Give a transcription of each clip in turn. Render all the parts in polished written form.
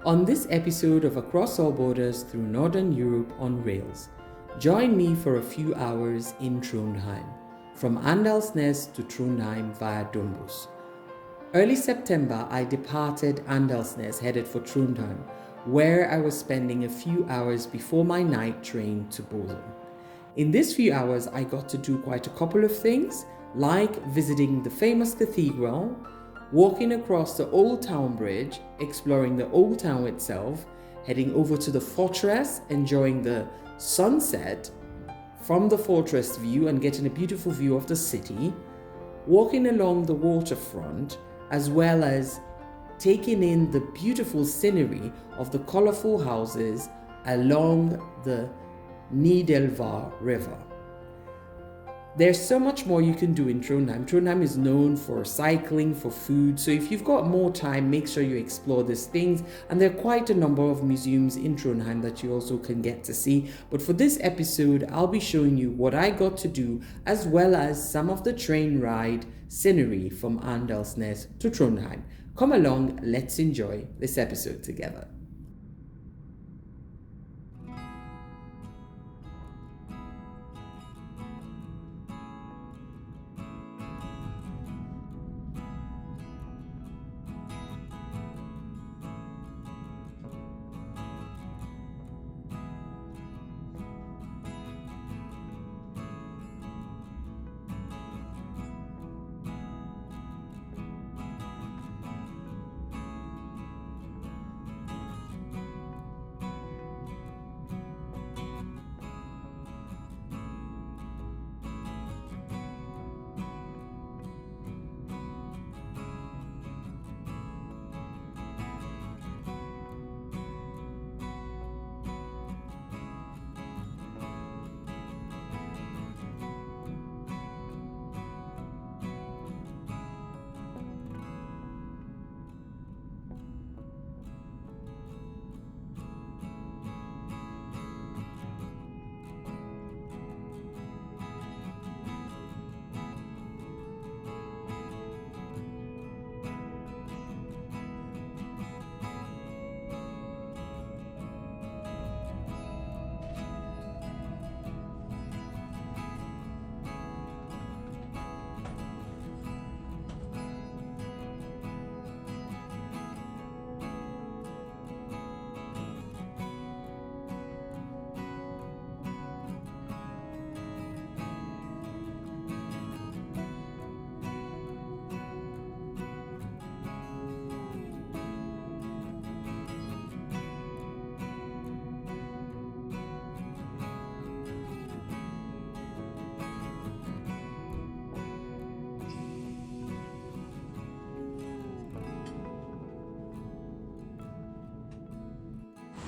On this episode of Across All Borders Through Northern Europe on Rails, join me for a few hours in Trondheim, from Åndalsnes to Trondheim via Dombos. Early September, I departed Åndalsnes headed for Trondheim, where I was spending a few hours before my night train to Bodø. In these few hours, I got to do quite a couple of things, like visiting the famous cathedral, walking across the Old Town Bridge, exploring the Old Town itself, heading over to the fortress, enjoying the sunset from the fortress view and getting a beautiful view of the city, walking along the waterfront, as well as taking in the beautiful scenery of the colorful houses along the Nidelva River. There's so much more you can do in Trondheim. Trondheim is known for cycling, for food. So if you've got more time, make sure you explore these things. And there are quite a number of museums in Trondheim that you also can get to see. But for this episode, I'll be showing you what I got to do, as well as some of the train ride scenery from Åndalsnes to Trondheim. Come along, let's enjoy this episode together.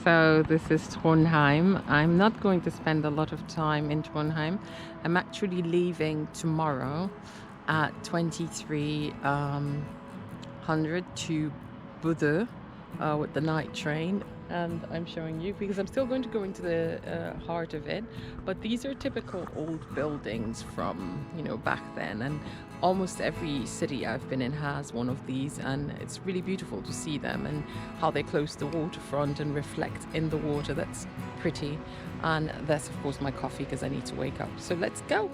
So this is Trondheim. I'm not going to spend a lot of time in Trondheim. I'm actually leaving tomorrow at 2300 to Bodø with the night train. And I'm showing you because I'm still going to go into the heart of it. But these are typical old buildings from, back then. And almost every city I've been in has one of these. And it's really beautiful to see them and how they close the waterfront and reflect in the water. That's pretty. And that's, of course, my coffee because I need to wake up. So let's go.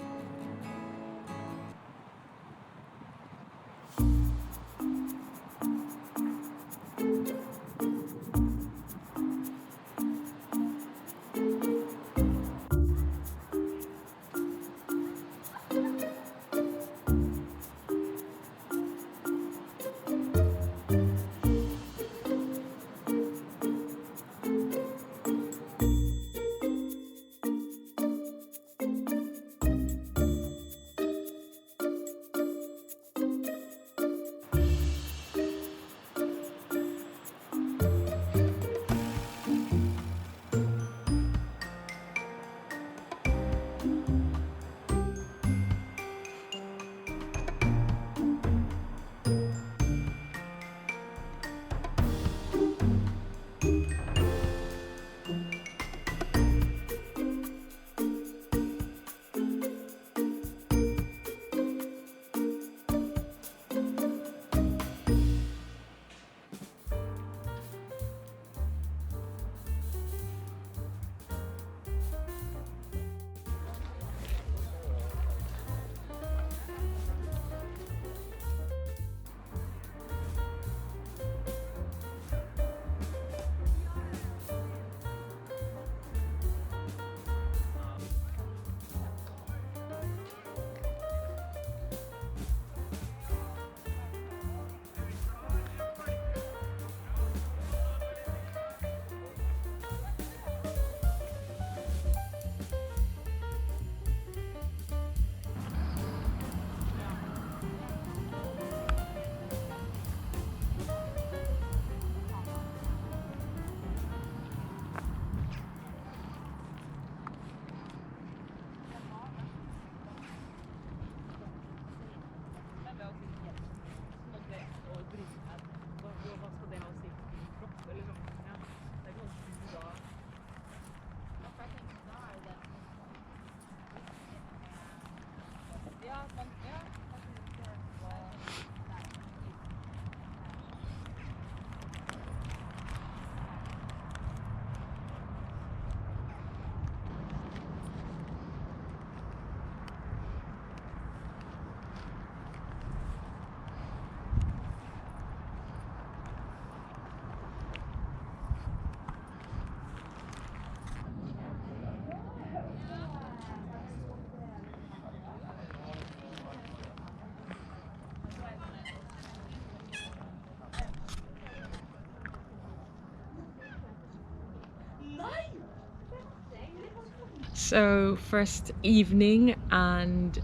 So first evening and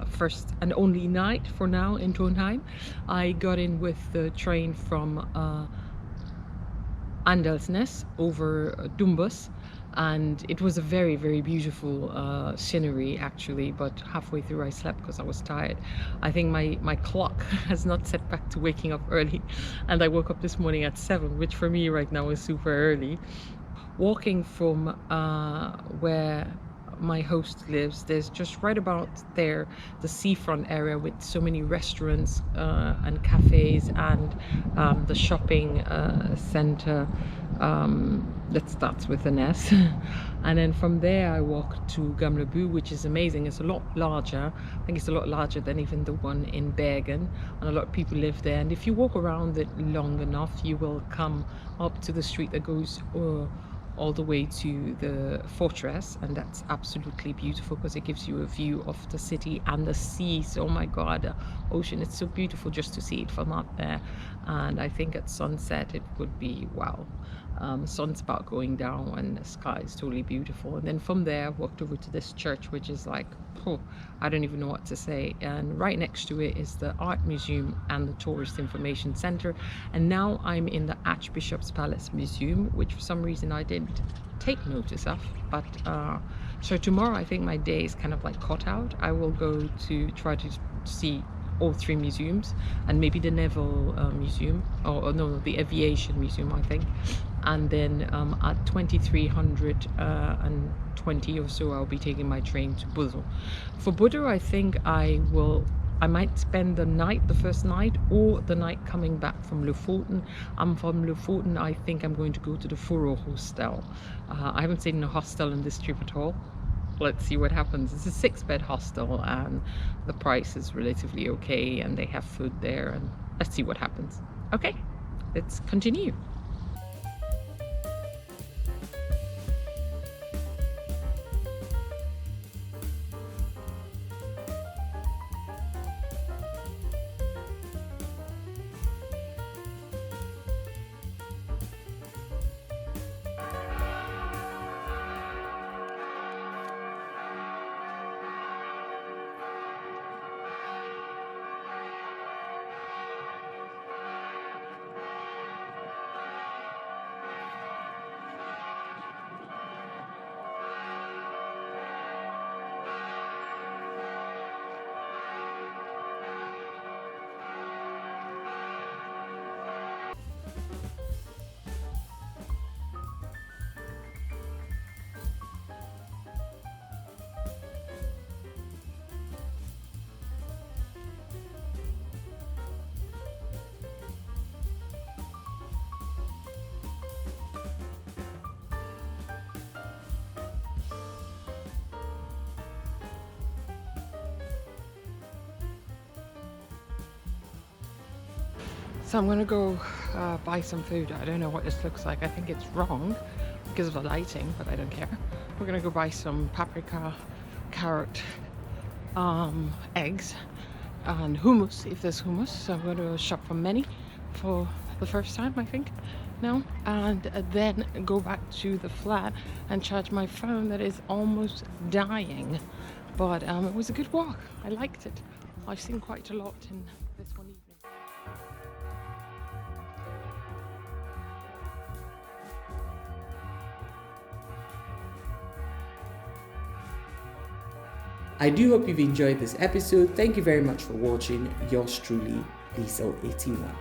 first and only night for now in Trondheim. I got in with the train from Åndalsnes over Dumbus, and it was a very, very beautiful scenery actually, but halfway through I slept because I was tired. I think my clock has not set back to waking up early, and I woke up this morning at 7, which for me right now is super early. Walking from where my host lives, there's just right about there the seafront area with so many restaurants and cafes, and the shopping center that starts with an S. And then from there I walked to Gamlebu, which is amazing. It's a lot larger. I think it's a lot larger than even the one in Bergen, and a lot of people live there. And if you walk around it long enough, you will come up to the street that goes all the way to the fortress, and that's absolutely beautiful because it gives you a view of the city and the sea. So oh my god, the ocean, it's so beautiful just to see it from up there. And I think at sunset it would be wow. Sun's about going down and the sky is totally beautiful. And then from there I walked over to this church, which is like, oh, I don't even know what to say. And right next to it is the art museum and the tourist information center. And now I'm in the Archbishop's Palace Museum, which for some reason I didn't take notice of. But so tomorrow I think my day is kind of like cut out. I will go to try to see all 3 museums, and maybe the Naval Museum, or no, the Aviation Museum I think. And then at 2320 or so I'll be taking my train to Bodø. For Bodø I think I might spend the night, the first night, or the night coming back from Lofoten. I'm from Lofoten. I think I'm going to go to the Furro hostel. I haven't stayed in a hostel in this trip at all. Let's see what happens. It's a 6-bed hostel and the price is relatively okay, and they have food there, and let's see what happens. Okay, let's continue. So I'm gonna go buy some food. I don't know what this looks like. I think it's wrong because of the lighting, but I don't care. We're gonna go buy some paprika, carrot, eggs, and hummus, if there's hummus. So I'm going to shop for many for the first time, I think, now, and then go back to the flat and charge my phone that is almost dying. But it was a good walk. I liked it. I've seen quite a lot in this one evening. I do hope you've enjoyed this episode. Thank you very much for watching. Yours truly, Diesel81.